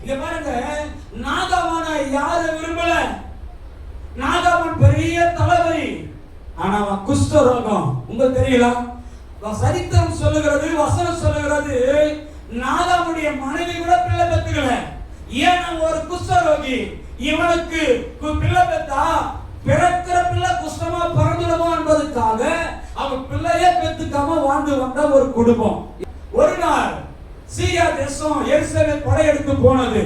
இங்க பாருங்க, நாகாமான யாரு விரும்பல? நாகாமன் பெரிய தளபதி, ஆனா அவன் குஷ்டரோகம். உங்களுக்கு தெரியல? சரித்திரம் சொல்லுகிறது, வசனம் சொல்லுகிறது, நாகாமுடைய மனைவி கூட பிள்ளை பெற்றுக்கல. ஏன்னா ஒரு குஷ்டரோகி. இவனுக்கு பிள்ளை பெற்றா பிறக்கிற பிள்ளை குஷ்டமா பிறந்துடுமோ என்பதற்காக அவன் பிள்ளையே பெற்றுக்காம வாழ்ந்து வந்த ஒரு குடும்பம். ஒரு நாள் சீரியா தேசம் எருசலேம் படையெடுத்து போனது.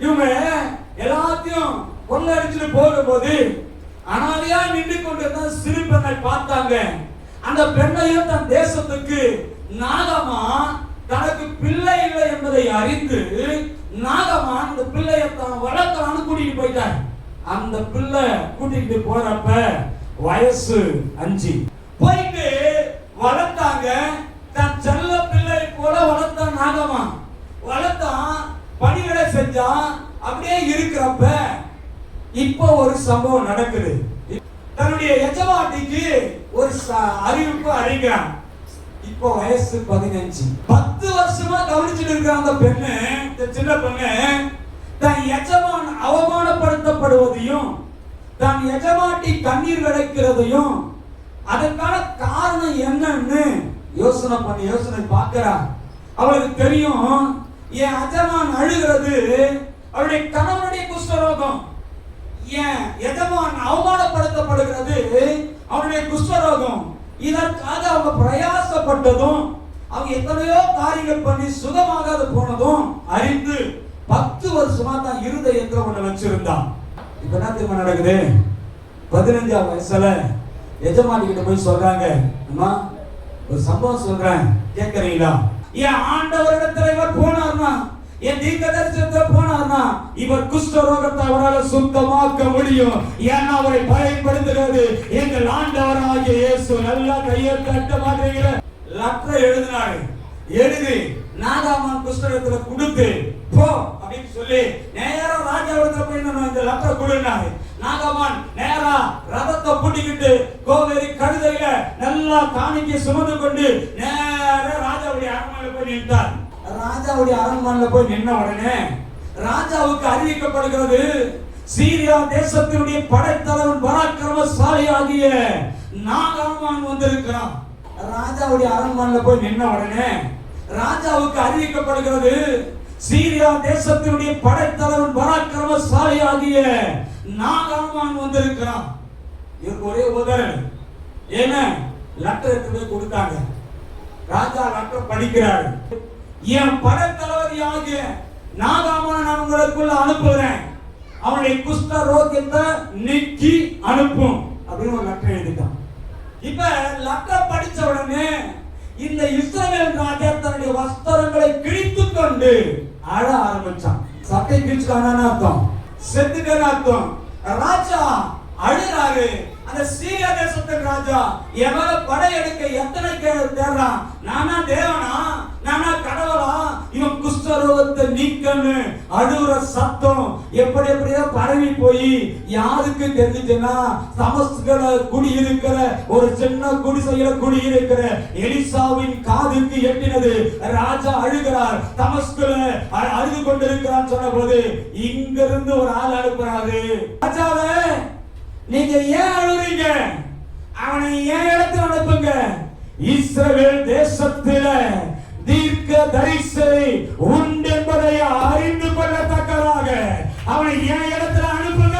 இவங்க எல்லாத்தையும் கொள்ளடிச்சுட்டு போகும்போது அனாதையா நின்று கொண்டிருந்த சிறு பெண்ணை பார்த்தாங்க. அந்த பெண்ணையும் தன் தேசத்துக்கு நாகமான் தனக்கு பிள்ளை இல்லை என்பதை அறிந்து நாகமான் அந்த பிள்ளையை தான் வளர்க்கலான்னு கூட்டிட்டு போயிட்டார். அந்த பிள்ளை கூட்டிட்டு போறப்ப வயசு 5. போயிட்டு வளர்த்தாங்க. தன் செல்ல பிள்ளை போல வளர்த்தான் நாகமான். வளர்த்தான், பணிகளை செஞ்சான். அப்படியே இருக்கிறப்ப இப்போ ஒரு சம்பவம் நடக்குது. தன்னுடைய எஜமாட்டிக்கு ஒரு அறிவிப்பு அறிகிறான். இப்போ வயசு 15. 10 வருஷமா கவனிச்சுட்டு இருக்கிற அந்த பெண்ணு, சின்ன பெண்ணு, தன் எஜமான் அவமானப்படுத்தப்படுவதையும் தன் எஜமாட்டி கண்ணீர் விளைக்கிறதையும் அதற்கான காரணம் என்னன்னு யோசனை பார்க்கிறா. அவளுக்கு தெரியும், என் எஜமான் அழுகிறது அவருடைய கணவனுடைய குஷ்டரோகம், என் எஜமான் அவமானப்படுத்தப்படுகிறது அவனுடைய குஷ்டரோகம். இதற்காக அவங்க பிரயாசப்பட்டதும் அவங்க எத்தனையோ காரியங்கள் பண்ணி சுகமாகாத போனதும் அறிந்து 10 வருஷமா தான் இருதயத்துல ஒண்ணு வச்சிருந்தான். இப்ப என்ன திரும்ப நடக்குது? 15ஆம் வயசுல எஜமானி கிட்ட போய் சொல்றாங்க, அம்மா ஒரு சம்பவம் சொல்றேன் கேட்கறீங்களா? என் ஆண்டவரிடத்துல இவர் போனார்னா, என் தீர்க்கதரிசனத்துல போனார்னா இவர் குஷ்டரோகத்தை அவரால் சுத்தமாக்க முடியும். ஏன்னா அவரை பயன்படுத்துகிறது எங்கள் ஆண்டவராகிய இயேசு. நல்லா கையை தட்ட மாட்டேங்கிற லெட்டர் எழுதினாரு. எழுதி நாகாமான் குஷ்டரோகத்துல கொடுத்து போ அப்படின்னு சொல்லி நேரா ராஜாவிடத்துல போய் இந்த லெட்டர் கொடுனாரு. நாகாமான் நேரா ரதத்தை பூட்டிக்கிட்டு கோவேரி கழுதையில நல்லா காணிக்கை சுமந்து கொண்டு நேரா ராஜாவுடைய அரண்மனையில போய் நின்றார். ராஜாவுடைய அரண்மனையில போய் நின்ன உடனே ராஜாவுக்கு அறிவிக்கப்படுகிறது, சீரியா தேசத்தினுடைய படைத்தலைவன் பராக்கிரமசாலி ஆகிய நாகாமான் வந்திருக்கிறான். ராஜாவுடைய அரண்மனையில போய் நின்ன உடனே ராஜாவுக்கு அறிவிக்கப்படுகிறது, சீரியா தேசத்தினுடைய படைத்தலைவன் பராக்கிரமசாலி ஆகிய நாகாமான் வந்திருக்கிறான். இவருக்கு ஒரே உதறல். என்ன லெட்டர் எடுத்து போய் கொடுத்தாங்க. ராஜா லெட்டர் படிக்கிறார். என் படைத்தளபதி ஆகிய நாகாமான நான் உங்களுக்குள்ள அனுப்புகிறேன், அவனுடைய குஷ்ட ரோகத்தை நீக்கி அனுப்பும் அப்படின்னு ஒரு லெட்டர் எழுதிட்டான். இப்ப லெட்டர் படிச்ச உடனே இந்த இஸ்ரவேல் ராஜா தன்னுடைய வஸ்திரங்களை கிழித்து கொண்டு அழ ஆரம்பிச்சான். சட்டை கிழிச்சுக்கான அர்த்தம், செத்துட்டேன்னு அர்த்தம். ராஜா அழுறாரு. அந்த சீரியா தேசத்தின் ராஜா எவர படையெடுக்க எத்தனை தேடுறான். நானா தேவனா, நானா கடவுளா, இவன் குஷ்டரோகத்தை நீக்கன்னு அழுற சத்தம் எப்படி எப்படியோ பரவி போய் யாருக்கு தெரிஞ்சுச்சுன்னா தமஸ்குல குடியிருக்கிற ஒரு சின்ன குடிசையில குடியிருக்கிற எலிசாவின் காதுக்கு எட்டினது. ராஜா அழுகிறார், தமஸ்குல அழுது கொண்டிருக்கிறான். சொன்ன போது இங்கிருந்து ஒரு ஆள் அனுப்புறாரு, ராஜாவே நீங்க ஏன் அழுறீங்க? அவனை ஏன் இடத்துல அனுப்புங்க. இஸ்ரவேல் தேசத்தில தீர்க்க தரிசனை உண்டு என்பதை அறிந்து கொள்ளத்தக்கதாக அவனை ஏன் இடத்துல அனுப்புங்க.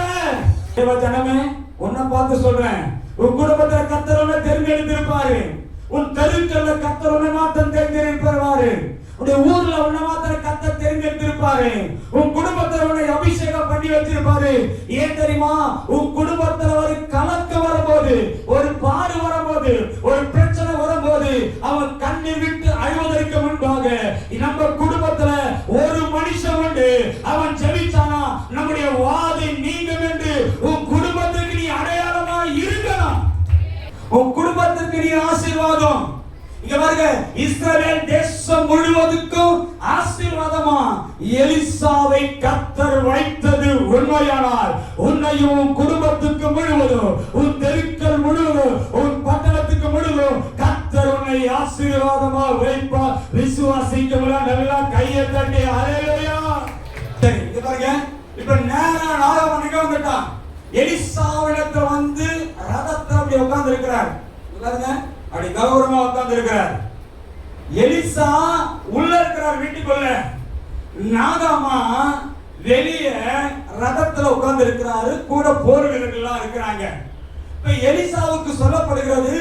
ஜனமே உன்னை பார்த்து சொல்றேன், உன் குடும்பத்துல கர்த்தரை தெரிந்தெடுத்திருப்பாரு, உன் தெருக்கல்ல கர்த்தரை மாத்திரம் தெரிந்திருப்பாரு, உன்னுடைய ஊர்ல உன்னை மாத்திரம் கர்த்தர் தெரிந்தெடுத்திருப்பாரு, உன் குடும்பத்துல உன்னை அபிஷேகம் பண்ணி வச்சிருப்பாரு. ஏன் தெரியுமா? உன் குடும்பத்துல ஒரு கலக்கம் வரும்போது, ஒரு பாடு வரும்போது, ஒரு பிரச்சனை வரும்போது அவன் கண்ணீர் விட்டு அழுவதற்கு முன்பாக நம்ம குடும்பத்துல ஒரு மனுஷன் உண்டு, அவன் ஜெபிச்சானா நம்முடைய வாதை நீங்கும் என்று உன் குடும்பத்துக்கு நீ அடையாளமா இருக்கணும். உன் குடும்பத்துக்கு நீ ஆசீர்வாதம். இங்க பாருங்க, இஸ்ரவேல் தேசம் முழுவதுக்கும் ஆசீர்வாதமா எலிசாவை கர்த்தர் வைத்தது உண்மையானால் உன்னையும் உன் குடும்பத்துக்கு முழுவதும், உன் தெருக்கள் முழுவதும், உன் பட்டணத்துக்கு முழுவதும் கர்த்தர் உன்னை ஆசீர்வாதமா வைப்பார். விசுவாசிக்கவங்களா நல்லா கையை தட்டி ஹல்லேலூயா. இந்த பாருங்க. இப்ப நேரா நாகமான் எங்க வந்துட்டான்? எலிசாவிடத்துல வந்து ரதத்துல அப்படி உட்கார்ந்து இருக்கிறார் பாருங்க. அப்படி கௌரவமா உட்கார்ந்து இருக்கிறார். எலிசா உள்ள இருக்கிறார் வீட்டுக்குள்ள. நாகமான் வெளியே ரதத்துல உட்கார்ந்து இருக்கிறாரு. கூட போர் வீரர்கள் இருக்கிறாங்க. இப்ப எலிசாவுக்கு சொல்லப்படுகிறது,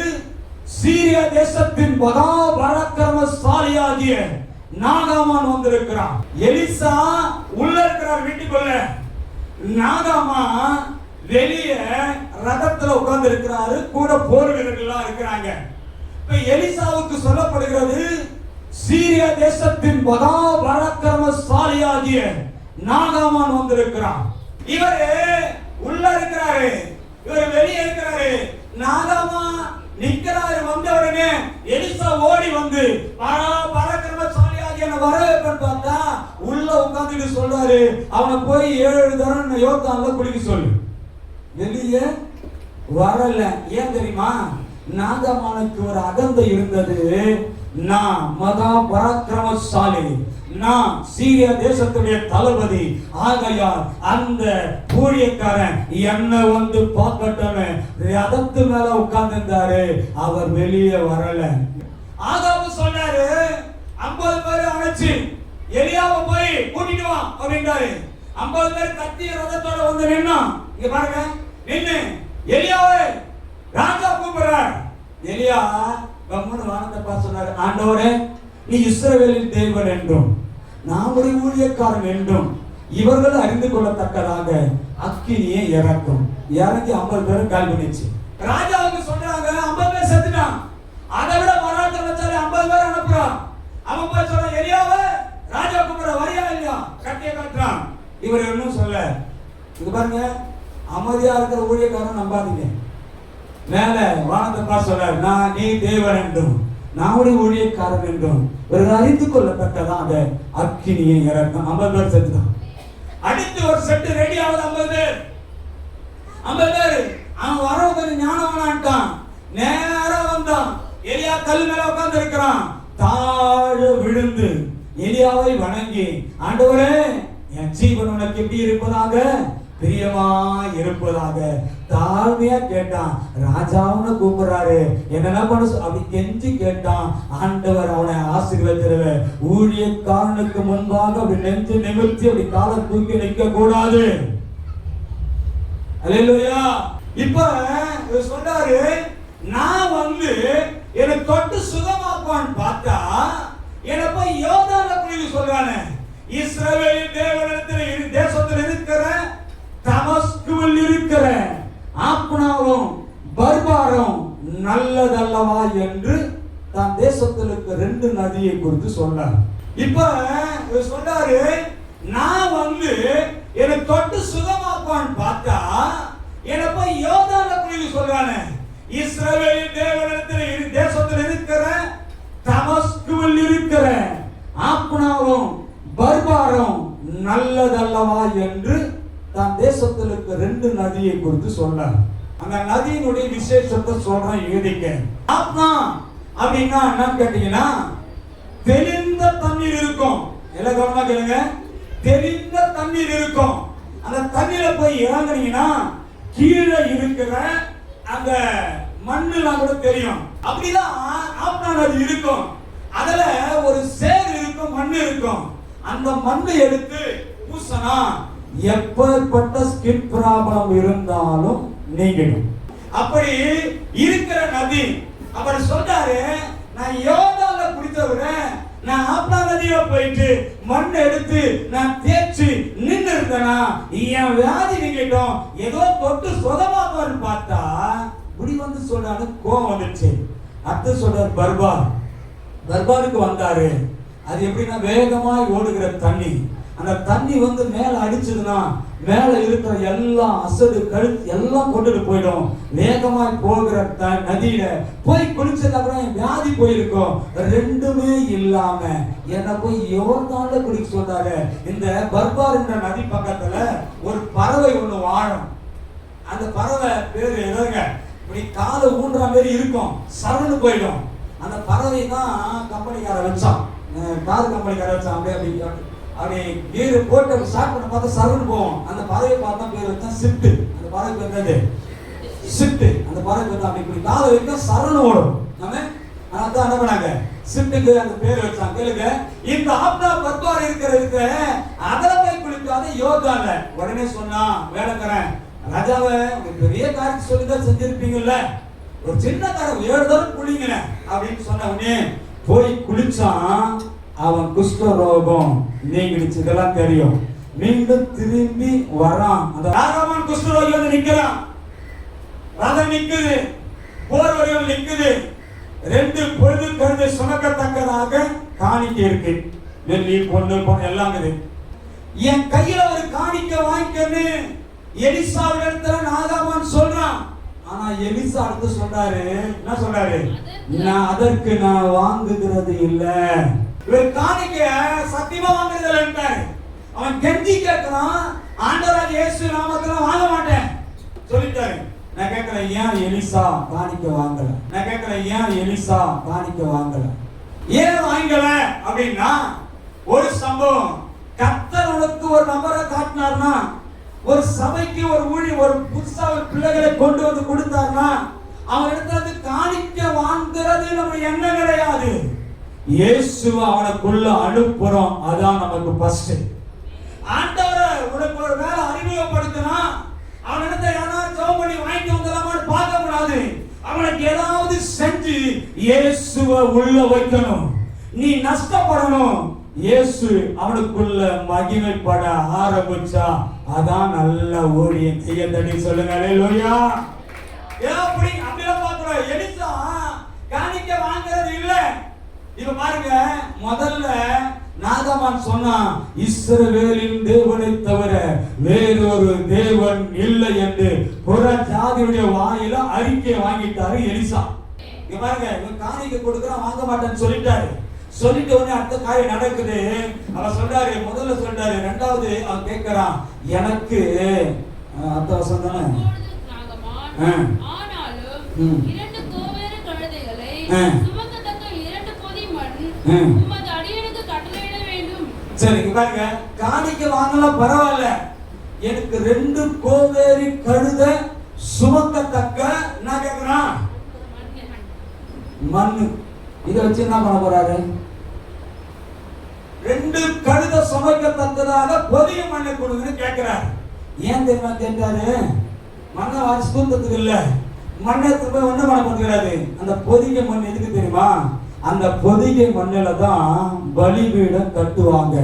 சீரியா தேசத்தின் மகா பராக்கிரமசாலியாகிய நாகமான் வந்திருக்கிறான். எலிசா உள்ள இருக்கிறார் வீட்டுக்குள்ள. நாகமான் வெளியே ரதத்துல உட்கார்ந்து இருக்கிறாரு. கூட போர் வீரர்கள் இருக்கிறாங்க. இப்ப எலிசாவுக்கு சொல்லப்படுகிறது, சீரியா தேசத்தின் மகா பராக்கிரமசாலியாகிய நாகமான் வந்திருக்கிறான். இவரு உள்ள இருக்கிறாரு, இவர் வெளியே இருக்கிறாரு. நாகமான் நிக்கிறாரு. வந்த உடனே எலிசா ஓடி வந்து பராக்கிரமசாலியாகிய வரவேற்பன்னு பார்த்தா உள்ள உட்கார்ந்துட்டு சொல்றாரு, அவனை போய் 7 தரம் யோர்தான்ல குளிக்க சொல்லு. வெளியே வரல. ஏன் தெரியுமா? நாகமானுக்கு ஒரு அகந்தை இருந்தது. நான் மகா பராக்கிரமசாலி, நான் சீரியா தேசத்துடைய தளபதி, ஆகையால் அந்த ஊழியக்காரன் என்ன வந்து பார்க்கட்டும் ரதத்து மேல உட்கார்ந்து இருந்தாரு. அவர் வெளியே வரல. ஆகாபு சொன்னாரு, 50 பேர் அழைச்சு எலியாவை போய் கூட்டிட்டு வா அப்படின்றாரு. 50 பேர் கத்தி ரதத்தோட வந்து நின்னா. இங்க பாருங்க, நின்னு எலியாவை ராஜா கூப்பிடுறார். எலியா கம்முன்னு வானத்தை பார்த்து சொன்னாரு, ஆண்டவரே, நீ இஸ்ரவேலின் தேவன் என்றும் நான் ஒரு ஊழியக்காரன் என்றும் இவர்கள் அறிந்து கொள்ளத்தக்கதாக அக்கினியை இறக்கும். இறங்கி 50 பேரும் கால் பண்ணிச்சு. ராஜாவுக்கு சொல்றாங்க, 50 பேர் செத்துட்டான். அதை விட மரணத்தை வச்சாலே 50 பேர் அனுப்புறான். அவன் போய் சொல்றான், எலியாவை ராஜா கூப்பிடுற வரியா இல்லையா? கட்டிய காட்டுறான். இவர் இன்னும் சொல்ல. இது பாருங்க, அமைதியா இருக்கிற ஊழியக்காரன் நம்பாதீங்க. மேல வானத்தை பார்த்து சொல்றாரு, நான் நீ தேவன் என்றும் நான் ஒரு ஊழியக்காரன் என்றும் ஒரு அறிந்து கொள்ளத்தக்கதாக அக்கினியை இறக்கும். 50 பேர் செத்துதான். அடுத்து ஒரு செட்டு ரெடி ஆகுது. 50 பேர். அவன் வர கொஞ்சம் ஞானவனான்ட்டான். நேரா வந்தான். எலியா கல் மேல உட்கார்ந்து இருக்கிறான். தாழ விழுந்து எலியாவை வணங்கி, ஆண்டவரே, என் ஜீவன் உனக்கு எப்படி இருப்பதாக, பிரியமா இருப்பதாக தாழ்மையா கேட்டான். ராஜாவுன்னு கூப்பிடுறாரு, என்ன பண்ண அப்படி கெஞ்சி கேட்டான். ஆண்டவர் அவனை ஆசீர்வதிக்கிறார். ஊழியக்காரனுக்கு முன்பாக அப்படி நெஞ்சு நிமிர்த்தி அப்படி காலை தூக்கி நிற்க கூடாது. அல்லேலூயா. இப்ப சொல்றாரு, நான் வந்து எனக்கு தொட்டு சுகமாக்குவான்னு பார்த்தா என்ன போய் யோர்தான்ல குளிக்க சொல்றானே. இஸ்ரவேலின் தேவனிடத்தில் தேசத்தில் இருக்கிற தமஸ்குவில் இருக்கிற ஆப்னாவும் பர்பாரும் நல்லதல்லவா என்று தான் தேசத்தில் இருக்க 2 நதியை குறித்து சொன்னார். இப்ப சொல்றாரு, நான் வந்து எனக்கு தொட்டு சுகமாக்குவான்னு பார்த்தா என்ன போய் யோர்தான்ல குளிக்க சொல்றானே. இஸ்ரவேலின் தேவனிடத்தில் தேசத்தில் இருக்கிற தமஸ்குவில் இருக்கிற ஆப்னாவும் பர்பாரும் நல்லதல்லவா என்று தான் தேசத்தில் இருக்க 2 நதியை குறித்து சொன்னார். அந்த நதியினுடைய விசேஷத்தை சொல்றேன், எழுதிக்க. ஆப்னா அப்படின்னா என்னன்னு கேட்டீங்கன்னா, தெளிந்த தண்ணீர் இருக்கும். எல்லாம் கவனமா கேளுங்க. தெளிந்த தண்ணீர் இருக்கும். அந்த தண்ணீர போய் இறங்குனீங்கன்னா கீழே இருக்கிற அந்த மண்ணெல்லாம் கூட தெரியும். அப்படிதான் ஆப்னா நதி இருக்கும். அதுல ஒரு சேர் இருக்கும், மண் இருக்கும். அந்த மண்ணை எடுத்து பூசனா எப்பேற்பட்ட ஸ்கின் ப்ராப்ளம் இருந்தாலும் நீங்கிடும். அப்படி இருக்கிற நதி. அப்படி சொல்றாரு, நான் யோர்தான்ல குடித்த விட நான் ஆப்னா நதியில போயிட்டு மண் எடுத்து நான் தேய்ச்சி நின்று இருந்தேனா என் வியாதி நீங்கிட்டோம். ஏதோ தொட்டு சுகமாக்குவான்னு பார்த்தா இப்படி வந்து சொல்றாரு. கோவம் வந்துச்சு. அடுத்து சொல்றாரு, பர்பாருக்கு வந்தாரு. அது எப்படின்னா வேகமாய் ஓடுகிற தண்ணி. அந்த தண்ணி வந்து மேல அடிச்சதுன்னா மேல இருக்கிற எல்லாம் அசடு கழுத்து எல்லாம் கொண்டுட்டு போயிடும். வேகமாய் போகிற நதியில போய் குளிச்சது அப்புறம் வியாதி போயிருக்கும். 2மே இல்லாம என்ன போய் யோர்தான்ல குளிக்க சொல்றாரு. இந்த பர்பார் என்ற நதி பக்கத்துல ஒரு பறவை ஒண்ணு வாழும். அந்த பறவை பேரு எதங்க, இப்படி காலை ஊன்ற மாதிரி இருக்கும், சரண்டு போயிடும். அந்த பறவை தான் கம்பெனிக்கார வச்சான், கார் கம்பெனிக்கார வச்சான். அப்படியே அப்படி கீர் போட்டு ஸ்டார்ட் பண்ண பார்த்தா சரவணன் போவோம். அந்த பறவை பார்த்தா பேர் வச்சா சிட்டு. அந்த பறவை பேர் என்னது? சிட்டு. அந்த பறவை பேர் அப்படி இப்படி கால வைக்க சரவணன் ஓடும். நம்ம அதான் என்ன பண்ணாங்க, சிட்டுக்கு அந்த பேர் வச்சாங்க. கேளுங்க, இந்த ஆப்னா பர்பார் இருக்கிறதுக்கு அதுல போய் குளிக்காத யோகா இல்ல. உடனே சொன்னா வேலைக்காரன், ராஜாவை ஒரு பெரிய காரியத்தை சொல்லிதான் செஞ்சிருப்பீங்கல்ல, ஒரு சின்ன காரம் 7 தடவை குளிங்க அப்படின்னு சொன்ன உடனே போய் குளிச்சான். அவன் குஷ்டரோகம் நீங்கிடுச்சு. இதெல்லாம் தெரியும். மீண்டும் திரும்பி வரான். அந்த ராகவன் குஷ்டரோகி வந்து நிக்கிறான். ரதம் நிக்குது, போர் வரையில் நிக்குது. 2 பொழுது கருதை சுமக்கத்தக்கதாக காணிக்கை இருக்கு. வெள்ளி பொண்ணு எல்லாம் இருக்குது. என் கையில ஒரு காணிக்கை வாங்கிக்கன்னு எலிசாவிடத்துல நாகாமான் சொல்றான். ஆனா எலிசா அடுத்து சொல்றாரு, என்ன சொல்றாரு? அதற்கு நான் வாங்குகிறது இல்ல. இவர் காணிக்கை சத்தியமா வாங்குறது இல்ல. அவன் கெஞ்சி கேட்கிறான், ஆண்டவராகிய இயேசு நாமத்துல வாங்க மாட்டேன் சொல்லிட்டாரு. நான் கேட்கிறேன், ஏன் எலிசா காணிக்க வாங்கல? நான் கேட்கிறேன், ஏன் எலிசா காணிக்க வாங்கல? ஏன் வாங்கல அப்படின்னா, ஒரு சம்பவம். கர்த்தர் உனக்கு ஒரு நபரை காட்டினார்னா, ஒரு சபைக்கு ஒரு ஊழி ஒரு புதுசா ஒரு பிள்ளைகளை கொண்டு வந்து கொடுத்தார்னா, அவன் இடத்துல காணிக்க வாங்குறது நம்ம எண்ணம் கிடையாது. இயேசுவை அவனுக்குள்ள அனுப்புறோம். அதான் நமக்கு ஃபர்ஸ்ட். ஆண்டவரை உனக்கு ஒரு வேலை அறிமுகப்படுத்தினா அவனிடத்தை யாராவது ஜெபம் பண்ணி வாங்கிட்டு வந்தலாமான்னு பார்க்க கூடாது. அவனுக்கு ஏதாவது செஞ்சு இயேசுவை உள்ள வைக்கணும். நீ நஷ்டப்படணும். இயேசு அவனுக்குள்ள மகிமைப்பட ஆரம்பிச்சா அதான் நல்ல ஊழியம். கையத்தடி சொல்லுங்க அல்லேலூயா. அப்படி அப்படிலாம் பார்க்கணும். எலிசா காணிக்க வாங்குறது இல்ல. இப்ப பாருங்க, முதல்ல நாகமான் சொன்னான், இஸ்ரவேலின் தேவனை தவிர வேறொரு தேவன் இல்லை என்று புற ஜாதியுடைய வாயில அறிக்கை வாங்கிட்டாரு எலிசா. இங்க பாருங்க, இவன் காணிக்கை கொடுக்கறான், வாங்க மாட்டேன்னு சொல்லிட்டாரு. சொல்லிட்ட உடனே அடுத்த காரியம் நடக்குது. அவன் சொல்றாரு, முதல்ல சொல்றாரு, இரண்டாவது அவன் கேட்கிறான், எனக்கு அடுத்த வசனம் தானே, ஆனாலும் 2 கோவேறு கழுதைகளை சுமக்கத்தக்க 2 பொதி மண் உமது அடியனுக்கு கட்டளையிட வேண்டும். சரி, பாருங்க, காணிக்கை வாங்கலாம் பரவாயில்ல, எனக்கு 2 கோவேறு கழுதை சுமக்கத்தக்க என்ன கேட்கிறான்? மண்ணு. இதை வச்சு என்ன பண்ண போறாரு? 2 கழுதை சுமக்கத்தக்கதாக பொதிய மண்ணை கொடுங்கன்னு கேட்கிறாரு. ஏன் தெரியுமா கேட்டாரு? மண்ணை வாரிசு தூக்கத்துக்கு இல்ல, மண்ணை திரும்ப ஒண்ணு பண்ண போகிறாரு. அந்த பொதிகை மண் எதுக்கு தெரியுமா? அந்த பொதிகை மண்ணில தான் பலிபீடம் கட்டுவாங்க.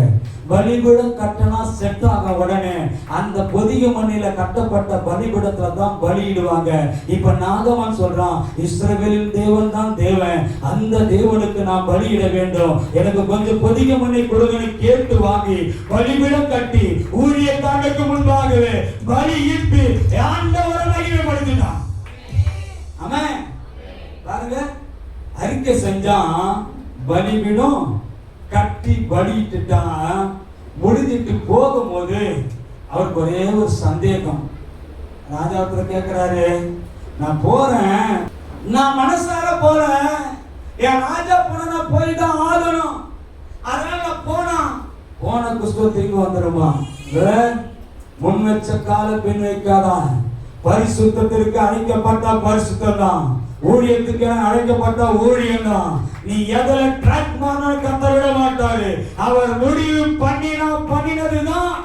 பலிபீடம் கட்டினா செட் ஆக உடனே அந்த பொதிகை மண்ணில கட்டப்பட்ட பலிபீடத்துல தான் பலியிடுவாங்க. இப்ப நாகமான் சொல்றான், இஸ்ரவேலின் தேவன் தான் தேவன், அந்த தேவனுக்கு நான் பலியிட வேண்டும், எனக்கு கொஞ்சம் பொதிகை மண்ணை கொடுங்கன்னு கேட்டு வாங்கி பலிபீடம் கட்டி ஊழியக்காரருக்கு முன்பாகவே பலியிட்டு ஆண்டவரை மகிமைப்படுத்தினான். ஆமென். பாருங்க, அறிக்கை செஞ்சான், பலிபீடம் கட்டி பலியிட்டுட்டான். முடிஞ்சிட்டு போகும்போது அவருக்கு ஒரே ஒரு சந்தேகம். ராஜாவுக்கு கேட்கிறாரு, நான் போறேன், நான் மனசார போறேன், என் ராஜா போன நான் போய்தான் ஆகணும், அதனால நான் போன குஷ்டம் திரும்பி வந்துருமா? முன் வச்ச கால பின் வைக்காதான். பரிசுத்தத்திற்கு அழைக்கப்பட்ட பரிசுத்தம் தான், ஊழியத்துக்கு அழைக்கப்பட்ட ஊழியம் தான். நீ எதுல ட்ராக் மாறினா கர்த்தர் விட மாட்டாரு. அவர் முடிவு பண்ணினதுதான்